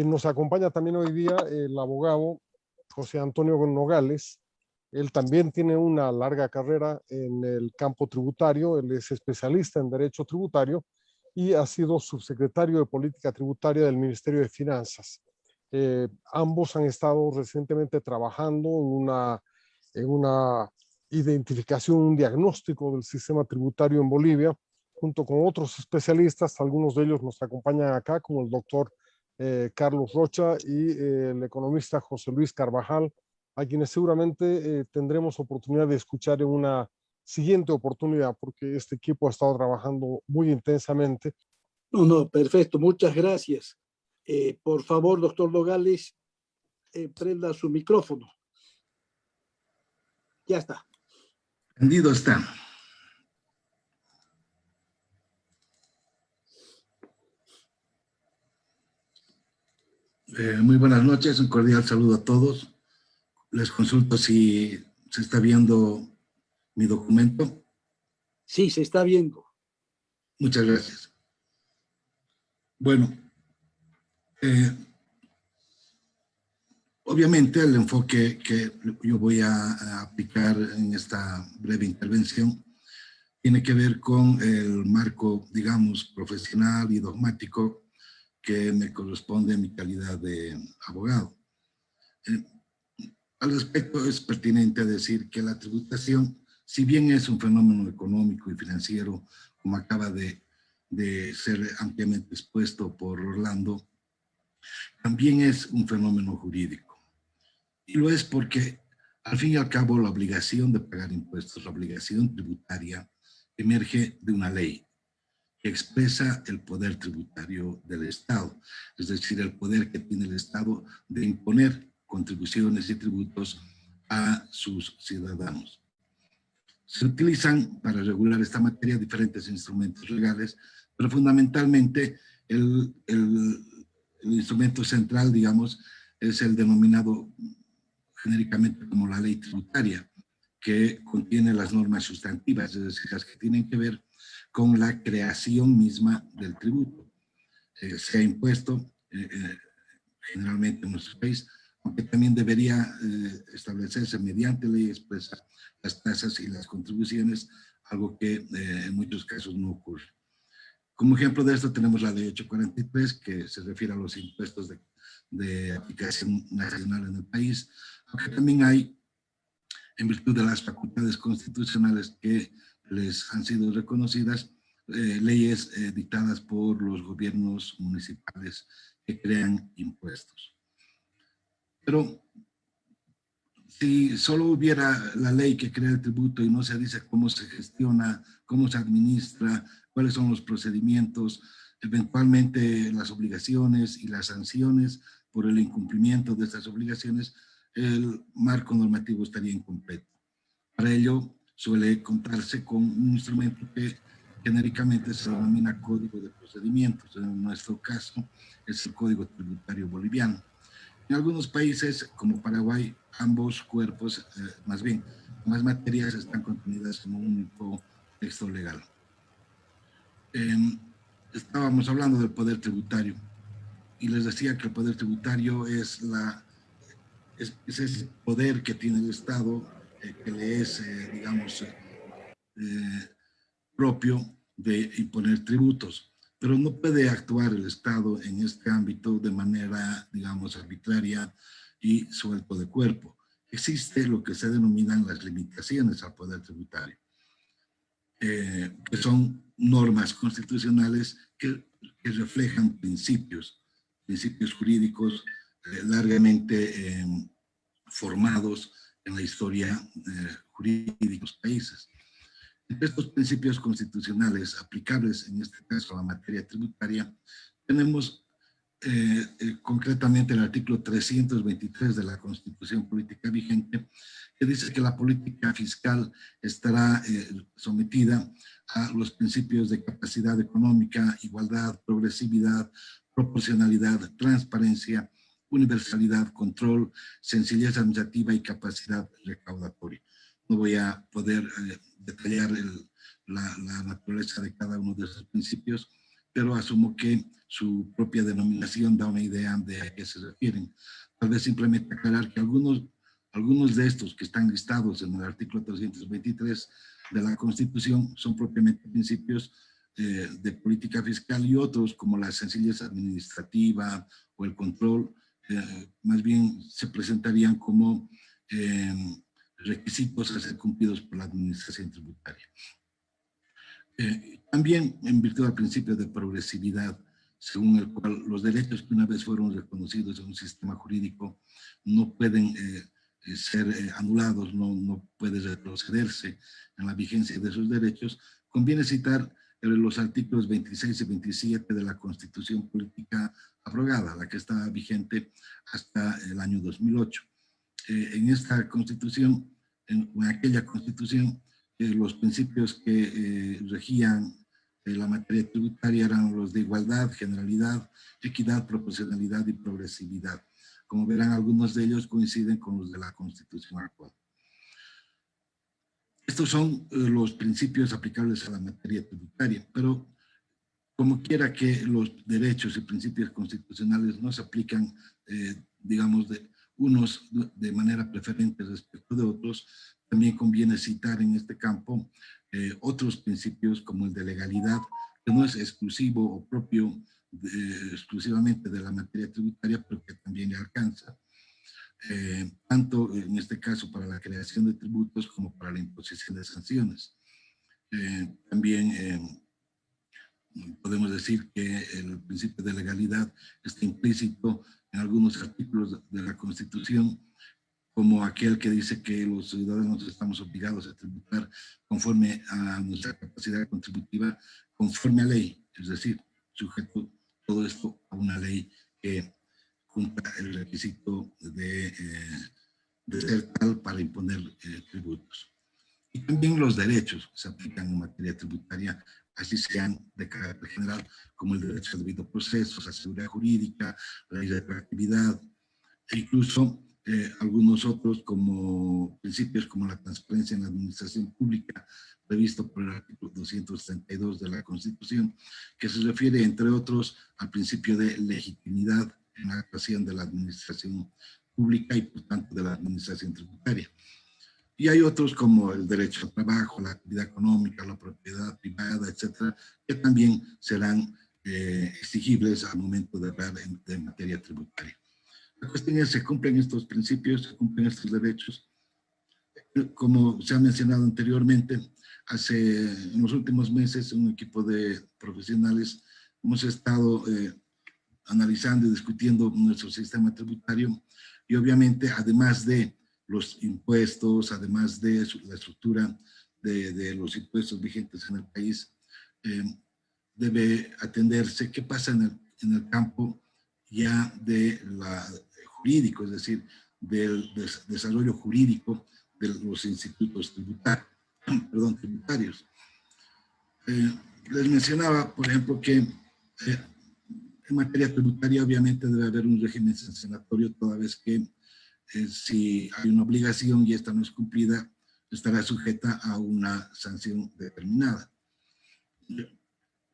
Nos acompaña también hoy día el abogado José Antonio Nogales. Él también tiene una larga carrera en el campo tributario. Él es especialista en derecho tributario y ha sido subsecretario de Política Tributaria del Ministerio de Finanzas. Ambos han estado recientemente trabajando en una identificación, un diagnóstico del sistema tributario en Bolivia, junto con otros especialistas. Algunos de ellos nos acompañan acá, como el doctor Carlos Rocha y el economista José Luis Carvajal, a quienes seguramente tendremos oportunidad de escuchar en una siguiente oportunidad, porque este equipo ha estado trabajando muy intensamente. No, perfecto, muchas gracias. Por favor, doctor Nogales, prenda su micrófono. Ya está. Entendido está. Muy buenas noches, un cordial saludo a todos. Les consulto si se está viendo mi documento. Sí, se está viendo. Muchas gracias. Bueno, obviamente el enfoque que yo voy a aplicar en esta breve intervención tiene que ver con el marco, digamos, profesional y dogmático que me corresponde a mi calidad de abogado. Al respecto, es pertinente decir que la tributación, si bien es un fenómeno económico y financiero, como acaba de ser ampliamente expuesto por Orlando, también es un fenómeno jurídico. Y lo es porque, al fin y al cabo, la obligación de pagar impuestos, la obligación tributaria, emerge de una ley que expresa el poder tributario del Estado, es decir, el poder que tiene el Estado de imponer contribuciones y tributos a sus ciudadanos. Se utilizan para regular esta materia diferentes instrumentos legales, pero fundamentalmente el instrumento central, digamos, es el denominado genéricamente como la ley tributaria, que contiene las normas sustantivas, es decir, las que tienen que ver con la creación misma del tributo. Se ha impuesto generalmente en nuestro país, aunque también debería establecerse mediante ley expresa las tasas y las contribuciones, algo que en muchos casos no ocurre. Como ejemplo de esto tenemos la ley 843, que se refiere a los impuestos de aplicación nacional en el país, aunque también hay, en virtud de las facultades constitucionales que les han sido reconocidas, leyes dictadas por los gobiernos municipales que crean impuestos. Pero si solo hubiera la ley que crea el tributo y no se dice cómo se gestiona, cómo se administra, cuáles son los procedimientos, eventualmente las obligaciones y las sanciones por el incumplimiento de estas obligaciones, el marco normativo estaría incompleto. Para ello suele contarse con un instrumento que genéricamente se denomina Código de Procedimientos. En nuestro caso es el Código Tributario Boliviano. En algunos países, como Paraguay, ambos cuerpos, más bien, ambas materias están contenidas en un único texto legal. Estábamos hablando del poder tributario y les decía que el poder tributario es ese poder que tiene el Estado, que le es, digamos, propio de imponer tributos, pero no puede actuar el Estado en este ámbito de manera, digamos, arbitraria y suelto de cuerpo. Existe lo que se denominan las limitaciones al poder tributario, que son normas constitucionales que reflejan principios jurídicos largamente formados en la historia jurídica de los países. Entre estos principios constitucionales aplicables, en este caso a la materia tributaria, tenemos concretamente el artículo 323 de la Constitución Política vigente, que dice que la política fiscal estará sometida a los principios de capacidad económica, igualdad, progresividad, proporcionalidad, transparencia, universalidad, control, sencillez administrativa y capacidad recaudatoria. No voy a poder detallar la naturaleza de cada uno de esos principios, pero asumo que su propia denominación da una idea de a qué se refieren. Tal vez simplemente aclarar que algunos de estos que están listados en el artículo 323 de la Constitución son propiamente principios de política fiscal, y otros, como la sencillez administrativa o el control, más bien se presentarían como requisitos a ser cumplidos por la administración tributaria. También en virtud del principio de progresividad, según el cual los derechos que una vez fueron reconocidos en un sistema jurídico no pueden ser anulados, no puede retrocederse en la vigencia de esos derechos, conviene citar los artículos 26 y 27 de la Constitución Política abrogada, la que está vigente hasta el año 2008. En esta Constitución, en aquella Constitución, los principios que regían la materia tributaria eran los de igualdad, generalidad, equidad, proporcionalidad y progresividad. Como verán, algunos de ellos coinciden con los de la Constitución actual. Estos son los principios aplicables a la materia tributaria, pero como quiera que los derechos y principios constitucionales no se aplican, digamos, unos de manera preferente respecto de otros, también conviene citar en este campo otros principios como el de legalidad, que no es exclusivo o propio exclusivamente de la materia tributaria, pero que también le alcanza, tanto en este caso para la creación de tributos como para la imposición de sanciones. También podemos decir que el principio de legalidad está implícito en algunos artículos de la Constitución, como aquel que dice que los ciudadanos estamos obligados a tributar conforme a nuestra capacidad contributiva, conforme a ley, es decir, sujeto todo esto a una ley que cumpla el requisito de ser tal para imponer tributos. Y también los derechos que se aplican en materia tributaria, así sean de carácter general, como el derecho al debido proceso, la seguridad jurídica, la ley de retroactividad, e incluso algunos otros como principios como la transparencia en la administración pública, previsto por el artículo 232 de la Constitución, que se refiere, entre otros, al principio de legitimidad en la actuación de la administración pública y, por tanto, de la administración tributaria. Y hay otros como el derecho al trabajo, la actividad económica, la propiedad privada, etcétera, que también serán exigibles al momento de hablar de materia tributaria. La cuestión es, ¿se cumplen estos principios? ¿Se cumplen estos derechos? Como se ha mencionado anteriormente, en los últimos meses un equipo de profesionales hemos estado analizando y discutiendo nuestro sistema tributario, y obviamente, además de los impuestos, además de la estructura de los impuestos vigentes en el país, debe atenderse qué pasa en el campo ya de jurídico, es decir, del desarrollo jurídico de los institutos tributarios. Les mencionaba, por ejemplo, que en materia tributaria obviamente debe haber un régimen sancionatorio, toda vez que si hay una obligación y esta no es cumplida, estará sujeta a una sanción determinada.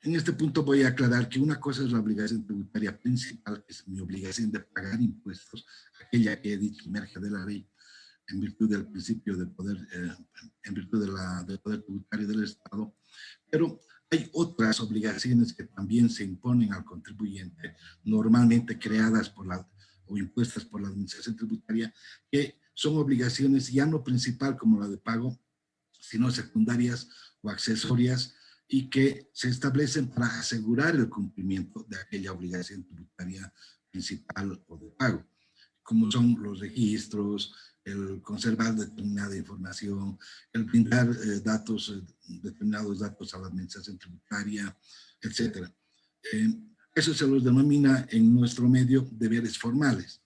En este punto voy a aclarar que una cosa es la obligación tributaria principal, que es mi obligación de pagar impuestos, aquella que he dicho emerge de la ley en virtud del principio de poder, en virtud del poder tributario del Estado, pero hay otras obligaciones que también se imponen al contribuyente, normalmente creadas o impuestas por la administración tributaria, que son obligaciones ya no principal como la de pago, sino secundarias o accesorias, y que se establecen para asegurar el cumplimiento de aquella obligación tributaria principal o de pago, como son los registros, el conservar determinada información, el brindar determinados datos a la administración tributaria, etc. Eso se los denomina en nuestro medio deberes formales.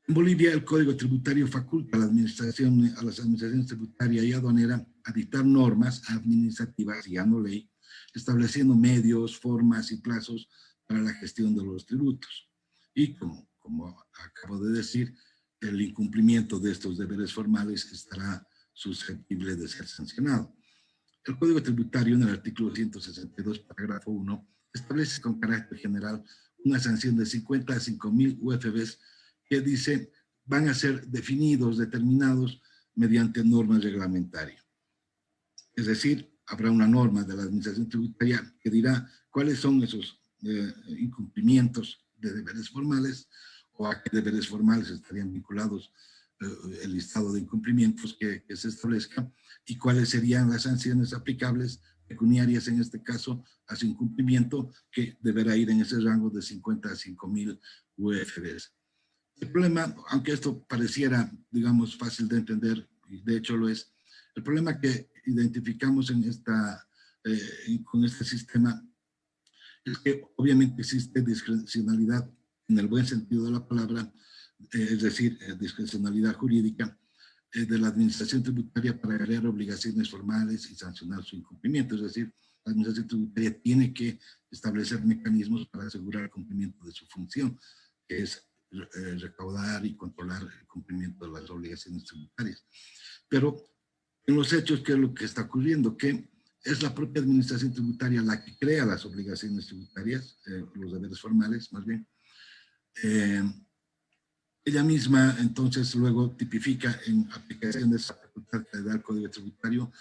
En Bolivia, el Código Tributario faculta a las administraciones tributaria y aduanera a dictar normas administrativas, ya no ley, estableciendo medios, formas y plazos para la gestión de los tributos. Y como acabo de decir, el incumplimiento de estos deberes formales estará susceptible de ser sancionado. El Código Tributario, en el artículo 162, parágrafo 1, establece con carácter general una sanción de 50 a 5.000 UFBs que dice van a ser definidos, determinados mediante normas reglamentarias. Es decir, habrá una norma de la Administración Tributaria que dirá cuáles son esos incumplimientos de deberes formales o a qué deberes formales estarían vinculados el listado de incumplimientos que se establezca y cuáles serían las sanciones aplicables pecuniarias en este caso a su incumplimiento, que deberá ir en ese rango de 50 a 5.000 UFBs. El problema, aunque esto pareciera, digamos, fácil de entender, y de hecho lo es, el problema que identificamos en con este sistema es que obviamente existe discrecionalidad en el buen sentido de la palabra, es decir, discrecionalidad jurídica de la Administración Tributaria para crear obligaciones formales y sancionar su incumplimiento. Es decir, la Administración Tributaria tiene que establecer mecanismos para asegurar el cumplimiento de su función, que es recaudar y controlar el cumplimiento de las obligaciones tributarias. Pero en los hechos, ¿qué es lo que está ocurriendo? Que es la propia Administración Tributaria la que crea las obligaciones tributarias, los deberes formales, más bien. Ella misma, entonces, luego tipifica en aplicación de esa facultad que da el Código Tributario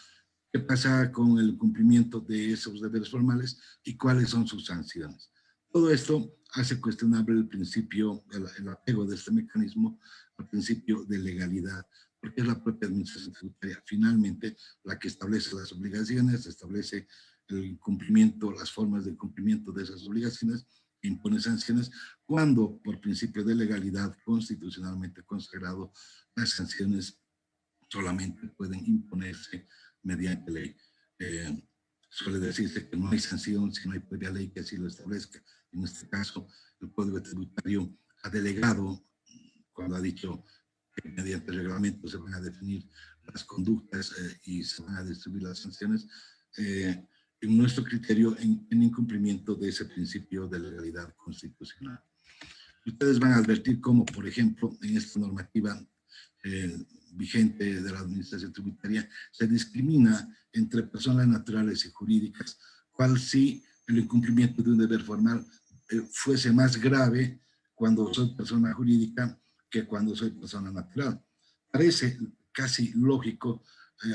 qué pasa con el cumplimiento de esos deberes formales y cuáles son sus sanciones. Todo esto hace cuestionable el principio, el apego de este mecanismo al principio de legalidad, porque es la propia Administración Tributaria finalmente la que establece las obligaciones, establece el cumplimiento, las formas de cumplimiento de esas obligaciones, impone sanciones, cuando por principio de legalidad constitucionalmente consagrado, las sanciones solamente pueden imponerse mediante ley. Suele decirse que no hay sanción si no hay previa ley que así lo establezca. En este caso, el Código Tributario ha delegado, cuando ha dicho que mediante reglamento se van a definir las conductas y se van a distribuir las sanciones, en nuestro criterio, en incumplimiento de ese principio de legalidad constitucional. Ustedes van a advertir cómo, por ejemplo, en esta normativa vigente de la Administración Tributaria, se discrimina entre personas naturales y jurídicas, cual si el incumplimiento de un deber formal fuese más grave cuando soy persona jurídica que cuando soy persona natural. Parece casi lógico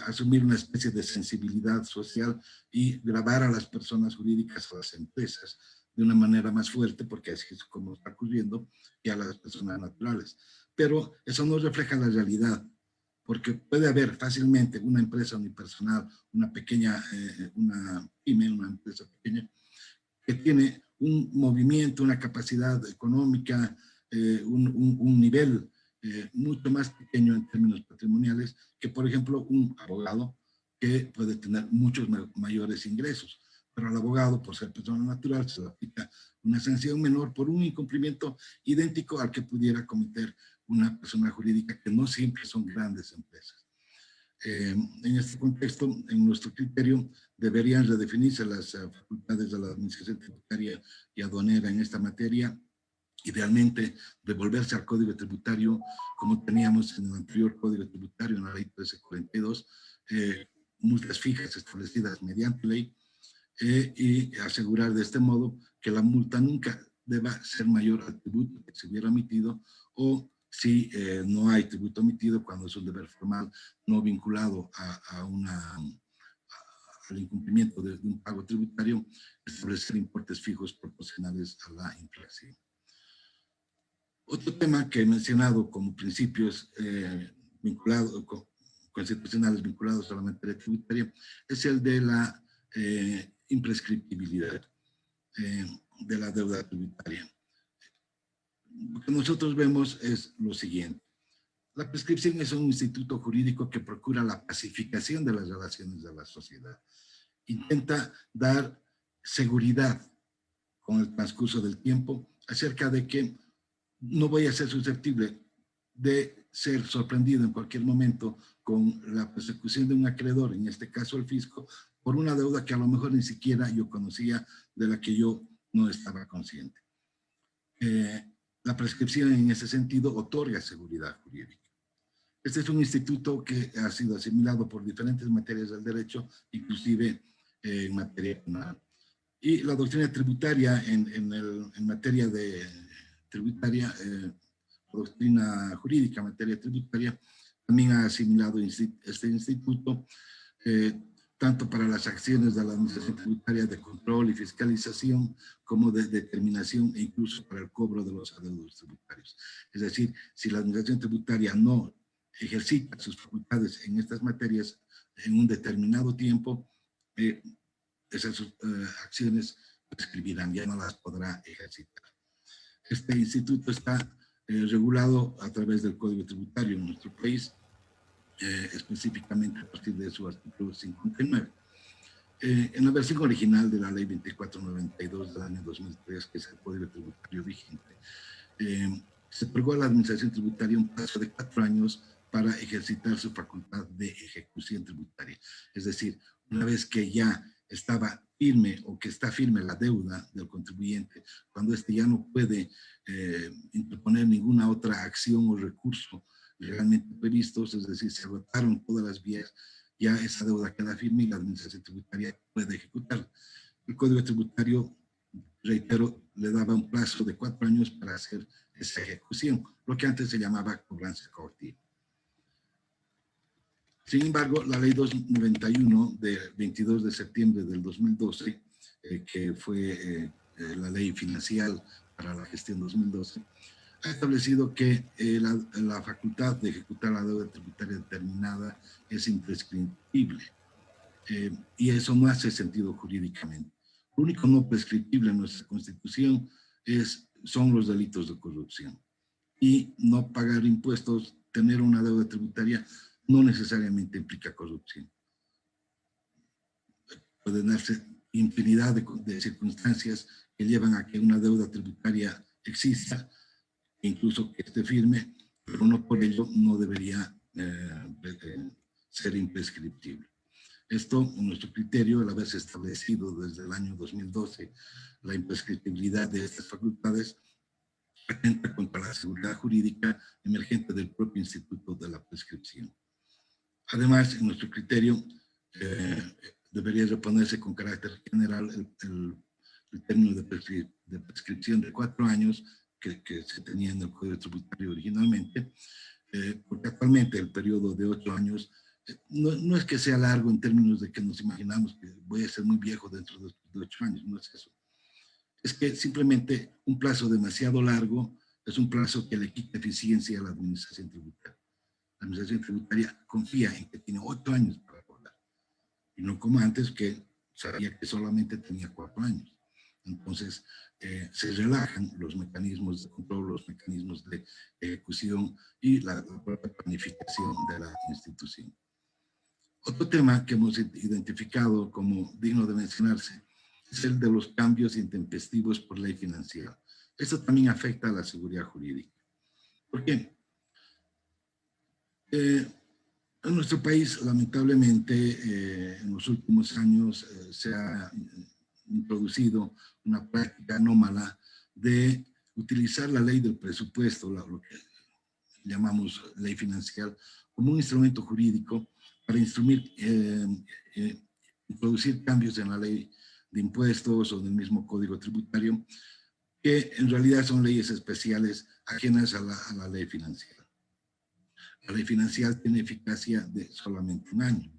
asumir una especie de sensibilidad social y gravar a las personas jurídicas, a las empresas, de una manera más fuerte, porque así es como está ocurriendo, que a las personas naturales. Pero eso no refleja la realidad, porque puede haber fácilmente una empresa unipersonal, una pequeña, una pyme, una empresa pequeña, que tiene un movimiento, una capacidad económica, un nivel mucho más pequeño en términos patrimoniales que, por ejemplo, un abogado que puede tener muchos mayores ingresos. Pero al abogado, por ser persona natural, se le aplica una sanción menor por un incumplimiento idéntico al que pudiera cometer una persona jurídica, que no siempre son grandes empresas. En este contexto, en nuestro criterio, deberían redefinirse las facultades de la Administración Tributaria y Aduanera en esta materia, idealmente devolverse al Código Tributario como teníamos en el anterior Código Tributario, en la Ley 1342, multas fijas establecidas mediante ley, y asegurar de este modo que la multa nunca deba ser mayor al tributo que se hubiera emitido, o si no hay tributo emitido, cuando es un deber formal no vinculado al incumplimiento de un pago tributario, establecer importes fijos proporcionales a la inflación. Otro tema que he mencionado como principios constitucionales vinculados a la materia tributaria es el de la imprescriptibilidad de la deuda tributaria. Lo que nosotros vemos es lo siguiente. La prescripción es un instituto jurídico que procura la pacificación de las relaciones de la sociedad. Intenta dar seguridad con el transcurso del tiempo acerca de que no voy a ser susceptible de ser sorprendido en cualquier momento con la persecución de un acreedor, en este caso el fisco, por una deuda que a lo mejor ni siquiera yo conocía, de la que yo no estaba consciente. La prescripción en ese sentido otorga seguridad jurídica. Este es un instituto que ha sido asimilado por diferentes materias del derecho, inclusive en materia penal. Y la doctrina tributaria en materia de tributaria, doctrina jurídica en materia tributaria, también ha asimilado este instituto, tanto para las acciones de la administración tributaria de control y fiscalización, como de determinación e incluso para el cobro de los adeudos tributarios. Es decir, si la administración tributaria no ejercita sus facultades en estas materias en un determinado tiempo, esas acciones prescribirán, ya no las podrá ejercitar. Este instituto está regulado a través del Código Tributario en nuestro país, específicamente a partir de su artículo 59. En la versión original de la Ley 2492 del año 2003, que es el Código Tributario vigente, se otorgó a la Administración Tributaria un plazo de 4 años para ejercitar su facultad de ejecución tributaria. Es decir, una vez que ya estaba firme o que está firme la deuda del contribuyente, cuando éste ya no puede interponer ninguna otra acción o recurso legalmente previstos, es decir, se agotaron todas las vías, ya esa deuda queda firme y la administración tributaria puede ejecutarla. El Código Tributario, reitero, le daba un plazo de 4 años para hacer esa ejecución, lo que antes se llamaba cobranza coactiva. Sin embargo, la Ley 291 de 22 de septiembre del 2012, que fue la ley financiera para la gestión 2012, ha establecido que la facultad de ejecutar la deuda tributaria determinada es imprescriptible. Y eso no hace sentido jurídicamente. Lo único no prescriptible en nuestra Constitución son los delitos de corrupción. Y no pagar impuestos, tener una deuda tributaria, no necesariamente implica corrupción. Pueden darse infinidad de circunstancias que llevan a que una deuda tributaria exista, incluso que esté firme, pero no por ello no debería ser imprescriptible. Esto, en nuestro criterio, al haberse establecido desde el año 2012 la imprescriptibilidad de estas facultades, atenta contra la seguridad jurídica emergente del propio instituto de la prescripción. Además, en nuestro criterio, debería reponerse con carácter general el término de prescripción de 4 años que se tenía en el Código Tributario originalmente, porque actualmente el periodo de 8 años no es que sea largo en términos de que nos imaginamos que voy a ser muy viejo dentro de 8 años, no es eso. Es que simplemente un plazo demasiado largo es un plazo que le quita eficiencia a la administración tributaria. La administración tributaria confía en que tiene 8 años para cobrar, y no como antes que sabía que solamente tenía 4 años. Entonces, se relajan los mecanismos de control, los mecanismos de ejecución y la propia planificación de la institución. Otro tema que hemos identificado como digno de mencionarse es el de los cambios intempestivos por ley financiera. Esto también afecta a la seguridad jurídica. ¿Por qué? En nuestro país, lamentablemente, en los últimos años se ha introducido una práctica anómala de utilizar la ley del presupuesto, lo que llamamos ley financiera, como un instrumento jurídico para introducir cambios en la ley de impuestos o del mismo código tributario, que en realidad son leyes especiales ajenas a la ley financiera. La ley financiera tiene eficacia de solamente 1 año.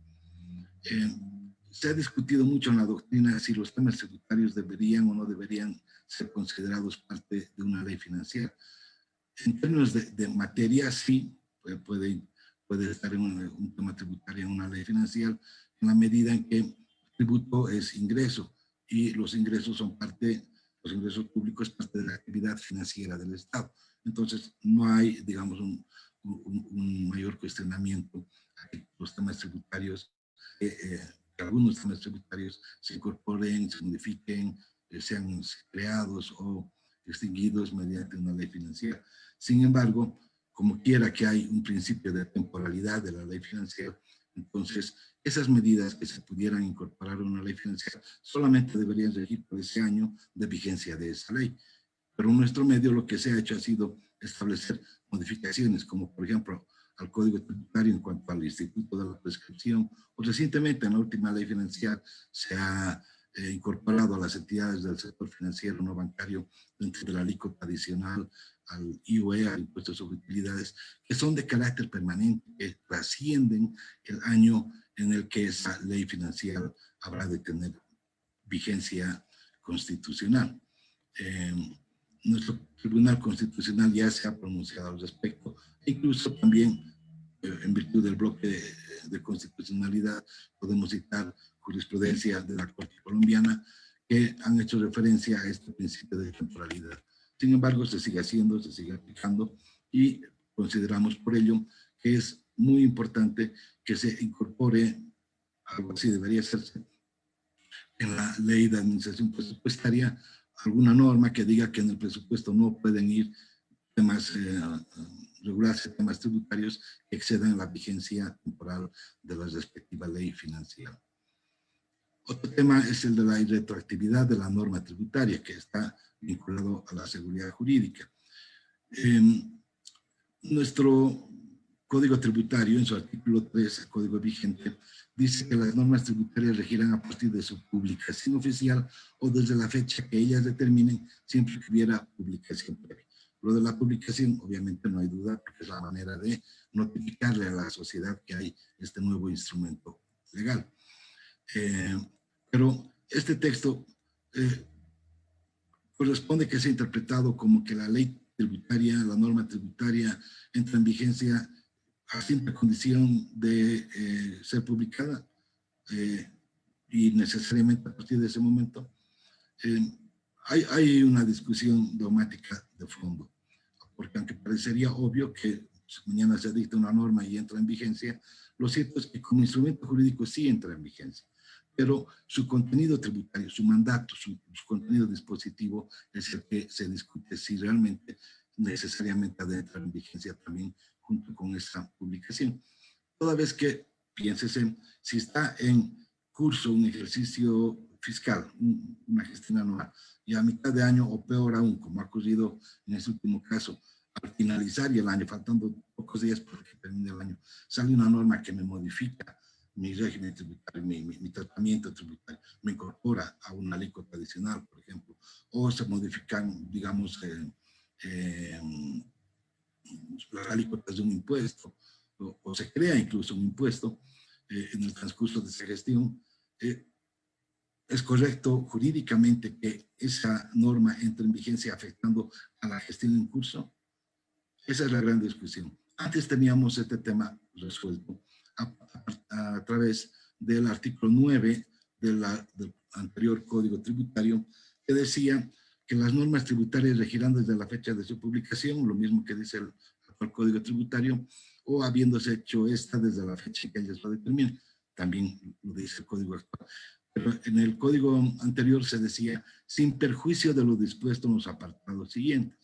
Se ha discutido mucho en la doctrina si los temas tributarios deberían o no deberían ser considerados parte de una ley financiera. En términos de materia, sí, puede estar en un tema tributario en una ley financiera, en la medida en que el tributo es ingreso y los ingresos son los ingresos públicos parte de la actividad financiera del Estado. Entonces, no hay, digamos, un mayor cuestionamiento a que los temas tributarios, algunos temas tributarios se incorporen, se modifiquen, sean creados o extinguidos mediante una ley financiera. Sin embargo, como quiera que hay un principio de temporalidad de la ley financiera, entonces esas medidas que se pudieran incorporar a una ley financiera solamente deberían regir por ese año de vigencia de esa ley. Pero en nuestro medio lo que se ha hecho ha sido establecer modificaciones, como por ejemplo al Código Tributario en cuanto al Instituto de la Prescripción, o recientemente en la última ley financiera se ha incorporado a las entidades del sector financiero no bancario dentro de la alícuota adicional al IOE, al impuesto sobre utilidades, que son de carácter permanente, que trascienden el año en el que esa ley financiera habrá de tener vigencia constitucional. Nuestro Tribunal Constitucional ya se ha pronunciado al respecto, incluso también en virtud del bloque de constitucionalidad podemos citar jurisprudencia de la Corte colombiana que han hecho referencia a este principio de temporalidad. Sin embargo, se sigue haciendo, se sigue aplicando y consideramos por ello que es muy importante que se incorpore, algo así debería hacerse, en la ley de administración presupuestaria, alguna norma que diga que en el presupuesto no pueden ir temas, regularse temas tributarios que excedan la vigencia temporal de la respectiva ley financiera. Otro tema es el de la irretroactividad de la norma tributaria, que está vinculado a la seguridad jurídica. Nuestro Código Tributario, en su artículo 3, el Código vigente, dice que las normas tributarias regirán a partir de su publicación oficial o desde la fecha que ellas determinen, siempre que hubiera publicación previa. Lo de la publicación, obviamente no hay duda, porque es la manera de notificarle a la sociedad que hay este nuevo instrumento legal. Pero este texto corresponde que sea interpretado como que la ley tributaria, la norma tributaria, entra en vigencia a simple condición de ser publicada y necesariamente a partir de ese momento. Hay una discusión dogmática de fondo, porque aunque parecería obvio que mañana se dicta una norma y entra en vigencia, lo cierto es que como instrumento jurídico sí entra en vigencia, pero su contenido tributario, su mandato, su contenido dispositivo es el que se discute si realmente necesariamente ha de entrar en vigencia también junto con esa publicación. Toda vez que piénsese, si está en curso un ejercicio fiscal, una gestión anual, y a mitad de año, o peor aún, como ha ocurrido en este último caso, al finalizar el año, faltando pocos días para que termine el año, sale una norma que me modifica mi régimen tributario, mi tratamiento tributario, me incorpora a una alícuota adicional, por ejemplo, o se modifican, digamos, las alícuotas de un impuesto, o se crea incluso un impuesto en el transcurso de esa gestión. ¿Es correcto jurídicamente que esa norma entre en vigencia afectando a la gestión en curso? Esa es la gran discusión. Antes teníamos este tema resuelto a través del artículo 9 del anterior Código Tributario, que decía que las normas tributarias regirán desde la fecha de su publicación, lo mismo que dice el actual Código Tributario, o habiéndose hecho esta desde la fecha que ellas lo determinen. También lo dice el Código actual. Pero en el Código anterior se decía, sin perjuicio de lo dispuesto en los apartados siguientes.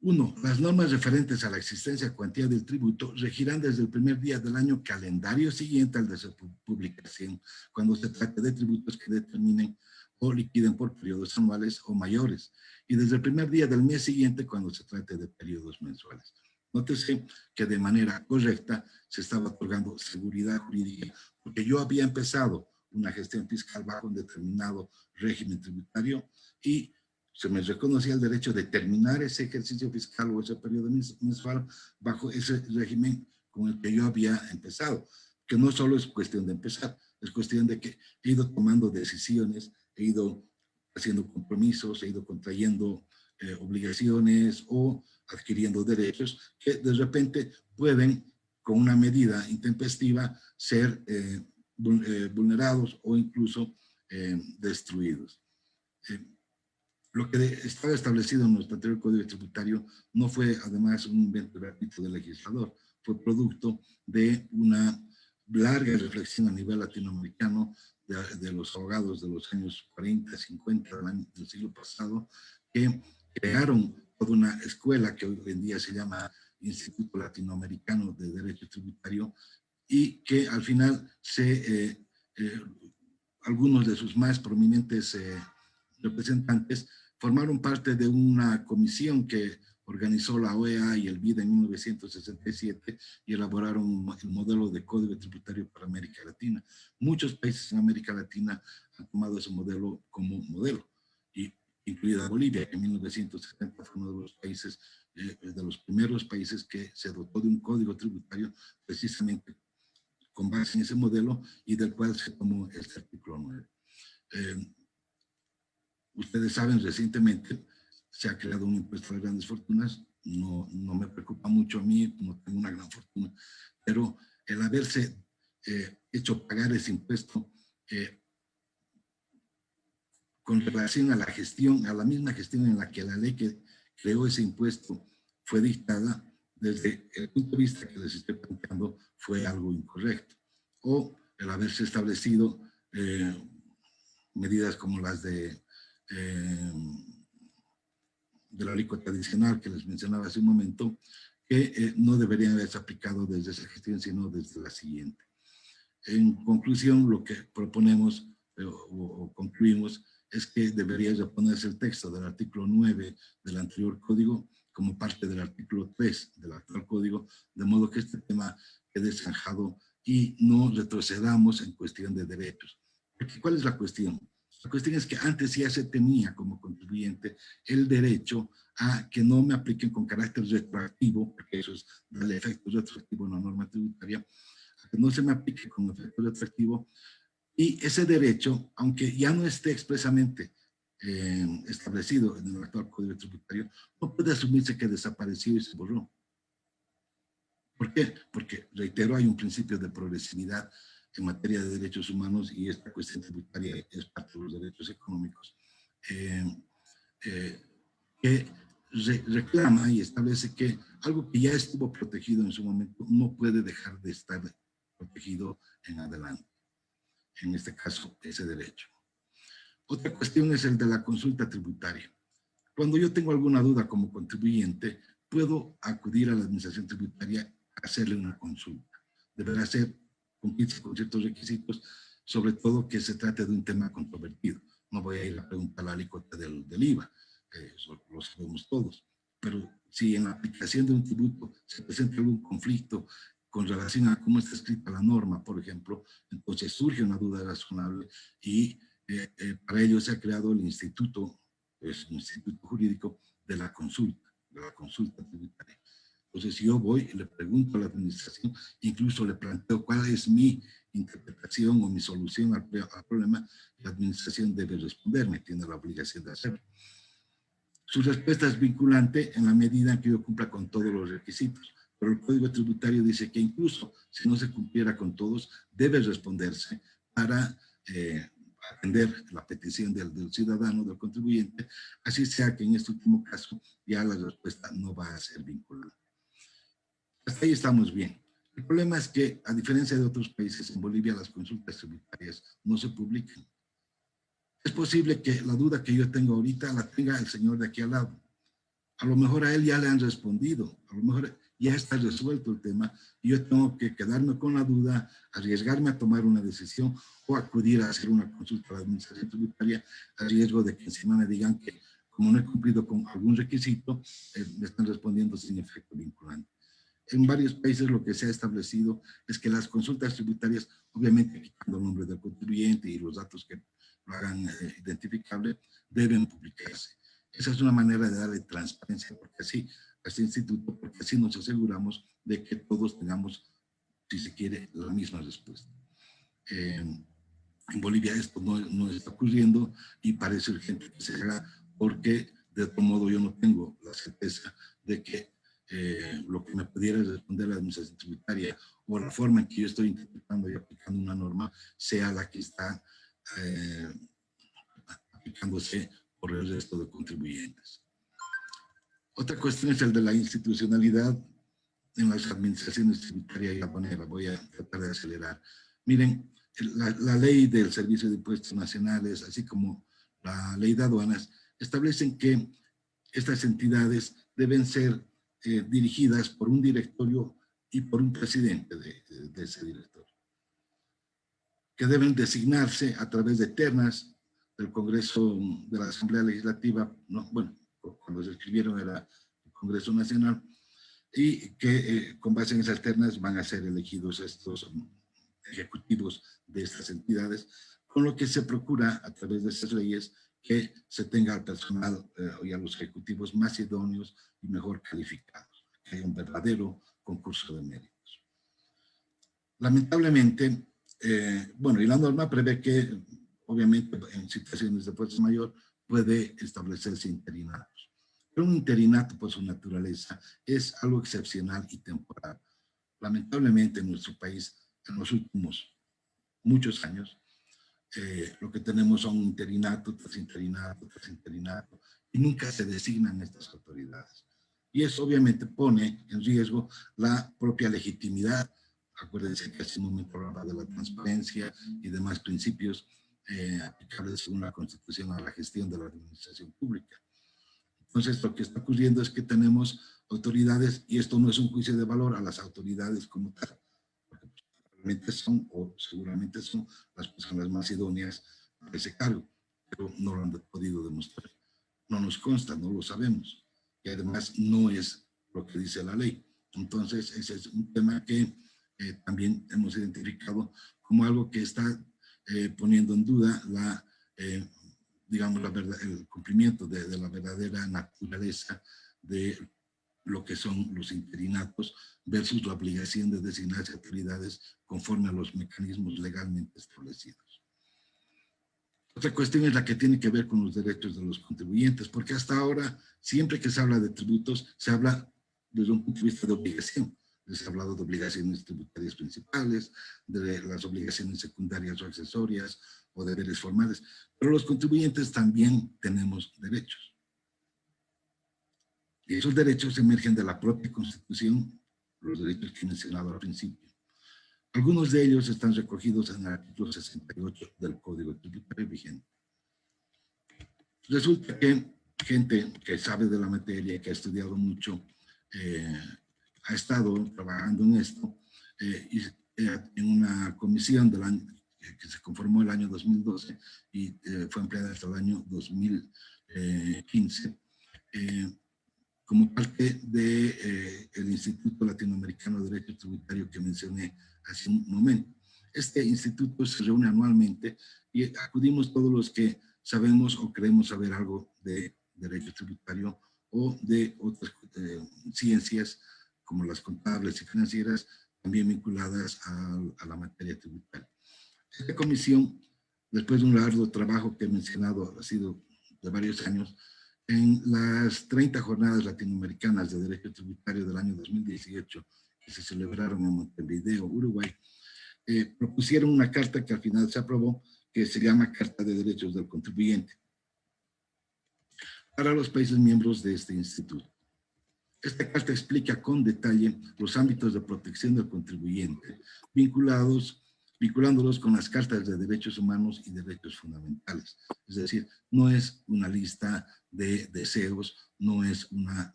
1. Las normas referentes a la existencia y cuantía del tributo regirán desde el primer día del año calendario siguiente al de su publicación, cuando se trate de tributos que determinen o liquiden por periodos anuales o mayores, y desde el primer día del mes siguiente cuando se trate de periodos mensuales. Nótese que de manera correcta se estaba otorgando seguridad jurídica, porque yo había empezado una gestión fiscal bajo un determinado régimen tributario y se me reconocía el derecho de terminar ese ejercicio fiscal o ese periodo mensual bajo ese régimen con el que yo había empezado, que no solo es cuestión de empezar, es cuestión de que he ido tomando decisiones, he ido haciendo compromisos, he ido contrayendo obligaciones o adquiriendo derechos que de repente pueden, con una medida intempestiva, ser vulnerados o incluso destruidos. Lo que estaba establecido en nuestro anterior Código Tributario no fue además un invento gratuito del legislador, fue producto de una larga reflexión a nivel latinoamericano de los abogados de los años 40, 50 del siglo pasado, que crearon toda una escuela que hoy en día se llama Instituto Latinoamericano de Derecho Tributario y que al final algunos de sus más prominentes representantes formaron parte de una comisión que organizó la OEA y el BID en 1967 y elaboraron el modelo de código tributario para América Latina. Muchos países en América Latina han tomado ese modelo como modelo, y incluida Bolivia, que en 1970 fue uno de los países, de los primeros países que se dotó de un código tributario precisamente con base en ese modelo y del cual se tomó este artículo 9. Ustedes saben, recientemente se ha creado un impuesto a las grandes fortunas. No me preocupa mucho a mí, no tengo una gran fortuna, pero el haberse hecho pagar ese impuesto con relación a la gestión, a la misma gestión en la que la ley que creó ese impuesto fue dictada, desde el punto de vista que les estoy planteando, fue algo incorrecto. O el haberse establecido medidas como las de la alícuota adicional que les mencionaba hace un momento, que no deberían haberse aplicado desde esa gestión, sino desde la siguiente. En conclusión, lo que proponemos o concluimos es que debería reponerse el texto del artículo 9 del anterior código como parte del artículo 3 del actual código, de modo que este tema quede zanjado y no retrocedamos en cuestión de derechos. Porque, ¿cuál es la cuestión? La cuestión es que antes ya se tenía como contribuyente el derecho a que no me apliquen con carácter retroactivo, porque eso es el efecto retroactivo en la norma tributaria, a que no se me aplique con efecto retroactivo. Y ese derecho, aunque ya no esté expresamente establecido en el actual Código Tributario, no puede asumirse que desapareció y se borró. ¿Por qué? Porque, reitero, hay un principio de progresividad en materia de derechos humanos y esta cuestión tributaria es parte de los derechos económicos, que reclama y establece que algo que ya estuvo protegido en su momento no puede dejar de estar protegido en adelante. En este caso, ese derecho. Otra cuestión es el de la consulta tributaria. Cuando yo tengo alguna duda como contribuyente, puedo acudir a la administración tributaria a hacerle una consulta. Deberá ser cumplirse con ciertos requisitos, sobre todo que se trate de un tema controvertido. No voy a ir a preguntar la alícuota del IVA, eso lo sabemos todos, pero si en la aplicación de un tributo se presenta algún conflicto con relación a cómo está escrita la norma, por ejemplo, entonces surge una duda razonable y para ello se ha creado el instituto, es un instituto jurídico de la consulta tributaria. Entonces, si yo voy y le pregunto a la administración, incluso le planteo cuál es mi interpretación o mi solución al problema, la administración debe responderme, tiene la obligación de hacerlo. Su respuesta es vinculante en la medida en que yo cumpla con todos los requisitos, pero el Código Tributario dice que incluso si no se cumpliera con todos, debe responderse para atender la petición del ciudadano, del contribuyente, así sea que en este último caso ya la respuesta no va a ser vinculante. Hasta ahí estamos bien. El problema es que, a diferencia de otros países, en Bolivia las consultas tributarias no se publican. Es posible que la duda que yo tengo ahorita la tenga el señor de aquí al lado. A lo mejor a él ya le han respondido, a lo mejor ya está resuelto el tema y yo tengo que quedarme con la duda, arriesgarme a tomar una decisión o acudir a hacer una consulta a la administración tributaria a riesgo de que encima me digan que como no he cumplido con algún requisito, me están respondiendo sin efecto vinculante. En varios países lo que se ha establecido es que las consultas tributarias, obviamente quitando el nombre del contribuyente y los datos que lo hagan identificable, deben publicarse. Esa es una manera de darle transparencia porque así, a este instituto, porque así nos aseguramos de que todos tengamos, si se quiere, la misma respuesta. En Bolivia esto no está ocurriendo y parece urgente que se haga porque de otro modo yo no tengo la certeza de que lo que me pudiera responder la administración tributaria o la forma en que yo estoy interpretando y aplicando una norma sea la que está aplicándose por el resto de contribuyentes. Otra cuestión es el de la institucionalidad en las administraciones tributarias y aduaneras. Voy a tratar de acelerar. Miren, la ley del Servicio de Impuestos Nacionales, así como la ley de aduanas, establecen que estas entidades deben ser dirigidas por un directorio y por un presidente de ese directorio, que deben designarse a través de ternas del Congreso, de la Asamblea Legislativa, ¿no? Bueno, cuando se escribieron era el Congreso Nacional, y que con base en esas ternas van a ser elegidos estos ejecutivos de estas entidades, con lo que se procura a través de esas leyes que se tenga al personal y a los ejecutivos más idóneos y mejor calificados, que haya un verdadero concurso de méritos. Lamentablemente, bueno, y la norma prevé que, obviamente, en situaciones de fuerza mayor puede establecerse interinatos. Pero un interinato, por su naturaleza, es algo excepcional y temporal. Lamentablemente, en nuestro país, en los últimos muchos años, lo que tenemos son interinato tras interinato tras interinato, y nunca se designan estas autoridades. Y eso obviamente pone en riesgo la propia legitimidad. Acuérdense que hace un momento hablaba de la transparencia y demás principios aplicables según la Constitución a la gestión de la administración pública. Entonces, lo que está ocurriendo es que tenemos autoridades, y esto no es un juicio de valor a las autoridades como tal, porque probablemente son, o seguramente son, las personas más idóneas para ese cargo, pero no lo han podido demostrar. No nos consta, no lo sabemos, y además no es lo que dice la ley. Entonces, ese es un tema que también hemos identificado como algo que está poniendo en duda la digamos, el cumplimiento de la verdadera naturaleza de lo que son los interinatos versus la obligación de designarse autoridades conforme a los mecanismos legalmente establecidos. Otra cuestión es la que tiene que ver con los derechos de los contribuyentes, porque hasta ahora, siempre que se habla de tributos, se habla desde un punto de vista de obligación. Les he hablado de obligaciones tributarias principales, de las obligaciones secundarias o accesorias, o deberes formales, pero los contribuyentes también tenemos derechos. Y esos derechos emergen de la propia Constitución, los derechos que he mencionado al principio. Algunos de ellos están recogidos en el artículo 68 del Código Tributario vigente. Resulta que gente que sabe de la materia, que ha estudiado mucho, ha estado trabajando en esto, en una comisión del año, que se conformó el año 2012 y fue empleada hasta el año 2015, como parte del Instituto Latinoamericano de Derecho Tributario que mencioné hace un momento. Este instituto se reúne anualmente y acudimos todos los que sabemos o creemos saber algo de derecho tributario o de otras ciencias como las contables y financieras, también vinculadas a la materia tributaria. Esta comisión, después de un largo trabajo que he mencionado, ha sido de varios años, en las 30 jornadas latinoamericanas de derecho tributario del año 2018, que se celebraron en Montevideo, Uruguay, propusieron una carta que al final se aprobó, que se llama Carta de Derechos del Contribuyente, para los países miembros de este instituto. Esta carta explica con detalle los ámbitos de protección del contribuyente, vinculándolos con las cartas de derechos humanos y derechos fundamentales. Es decir, no es una lista de deseos, no es una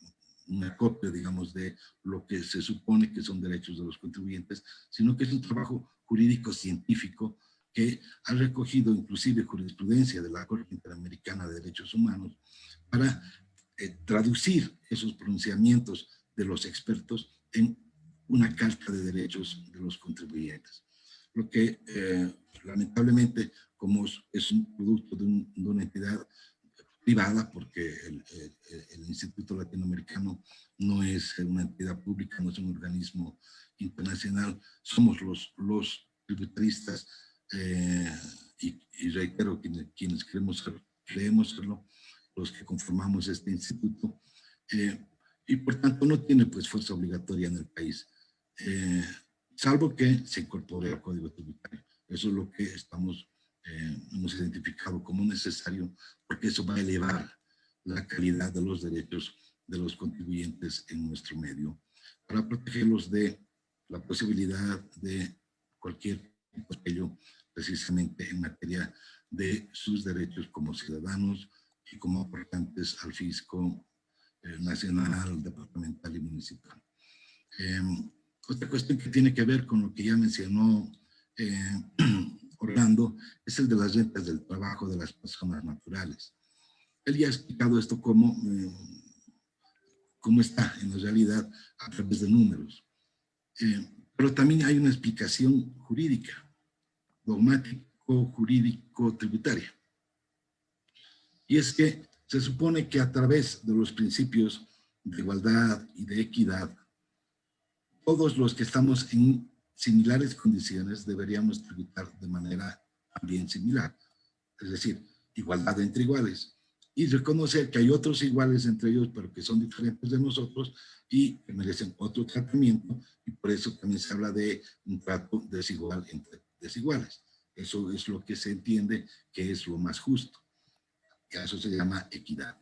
copia, digamos, de lo que se supone que son derechos de los contribuyentes, sino que es un trabajo jurídico científico que ha recogido inclusive jurisprudencia de la Corte Interamericana de Derechos Humanos para traducir esos pronunciamientos de los expertos en una carta de derechos de los contribuyentes. Lo que lamentablemente, como es un producto de una entidad privada, porque el Instituto Latinoamericano no es una entidad pública, no es un organismo internacional, somos los tributaristas y reitero, quienes creemos serlo, los que conformamos este instituto, y por tanto no tiene pues fuerza obligatoria en el país, salvo que se incorpore al Código Tributario. Eso es lo que hemos identificado como necesario, porque eso va a elevar la calidad de los derechos de los contribuyentes en nuestro medio, para protegerlos de la posibilidad de cualquier atropello, precisamente en materia de sus derechos como ciudadanos y como aportantes al fisco nacional, departamental y municipal. Otra cuestión que tiene que ver con lo que ya mencionó Orlando es el de las rentas del trabajo de las personas naturales. Él ya ha explicado esto como como está en la realidad a través de números. Pero también hay una explicación jurídica, dogmático-jurídico-tributaria. Y es que se supone que a través de los principios de igualdad y de equidad, todos los que estamos en similares condiciones deberíamos tributar de manera también similar. Es decir, igualdad entre iguales. Y reconocer que hay otros iguales entre ellos, pero que son diferentes de nosotros y que merecen otro tratamiento, y por eso también se habla de un trato desigual entre desiguales. Eso es lo que se entiende que es lo más justo. Y a eso se llama equidad.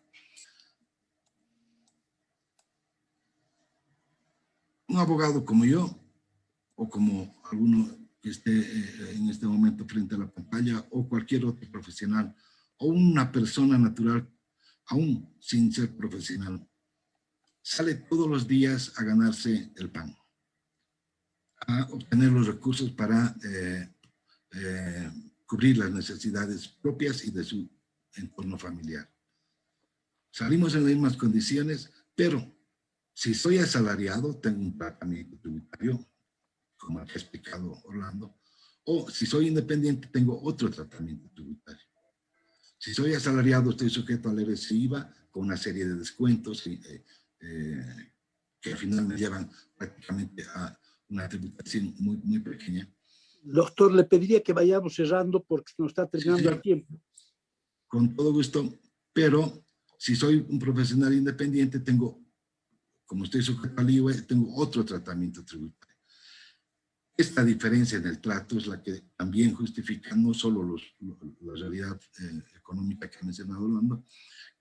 Un abogado como yo, o como alguno que esté en este momento frente a la pantalla, o cualquier otro profesional, o una persona natural, aún sin ser profesional, sale todos los días a ganarse el pan, a obtener los recursos para cubrir las necesidades propias y de su entorno familiar. Salimos en las mismas condiciones, pero si soy asalariado, tengo un tratamiento tributario, como ha explicado Orlando, o si soy independiente, tengo otro tratamiento tributario. Si soy asalariado, estoy sujeto al IRS y IVA con una serie de descuentos que al final me llevan prácticamente a una tributación muy, muy pequeña. Doctor, le pediría que vayamos cerrando porque nos está terminando el tiempo. Con todo gusto, pero si soy un profesional independiente, tengo, como estoy sujeto al IVA, tengo otro tratamiento tributario. Esta diferencia en el trato es la que también justifica no solo la realidad económica que ha mencionado Orlando,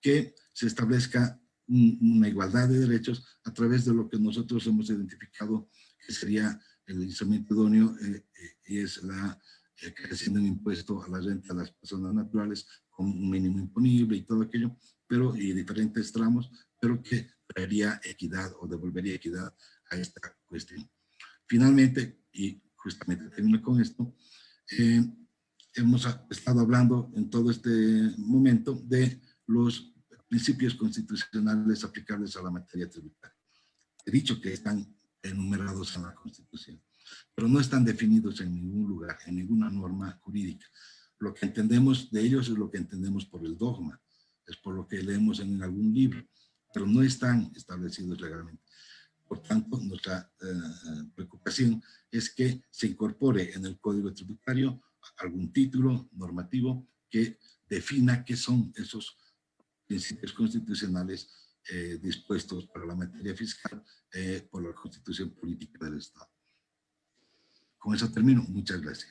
que se establezca una igualdad de derechos a través de lo que nosotros hemos identificado que sería el instrumento idóneo, y es la creación de un impuesto a la renta de las personas naturales con un mínimo imponible y todo aquello, pero y diferentes tramos, pero que traería equidad o devolvería equidad a esta cuestión. Finalmente, y justamente termino con esto, hemos estado hablando en todo este momento de los principios constitucionales aplicables a la materia tributaria. He dicho que están enumerados en la Constitución, pero no están definidos en ningún lugar, en ninguna norma jurídica. Lo que entendemos de ellos es lo que entendemos por el dogma, es por lo que leemos en algún libro, pero no están establecidos legalmente. Por tanto, nuestra preocupación es que se incorpore en el Código Tributario algún título normativo que defina qué son esos principios constitucionales dispuestos para la materia fiscal por la Constitución Política del Estado. Con eso termino. Muchas gracias.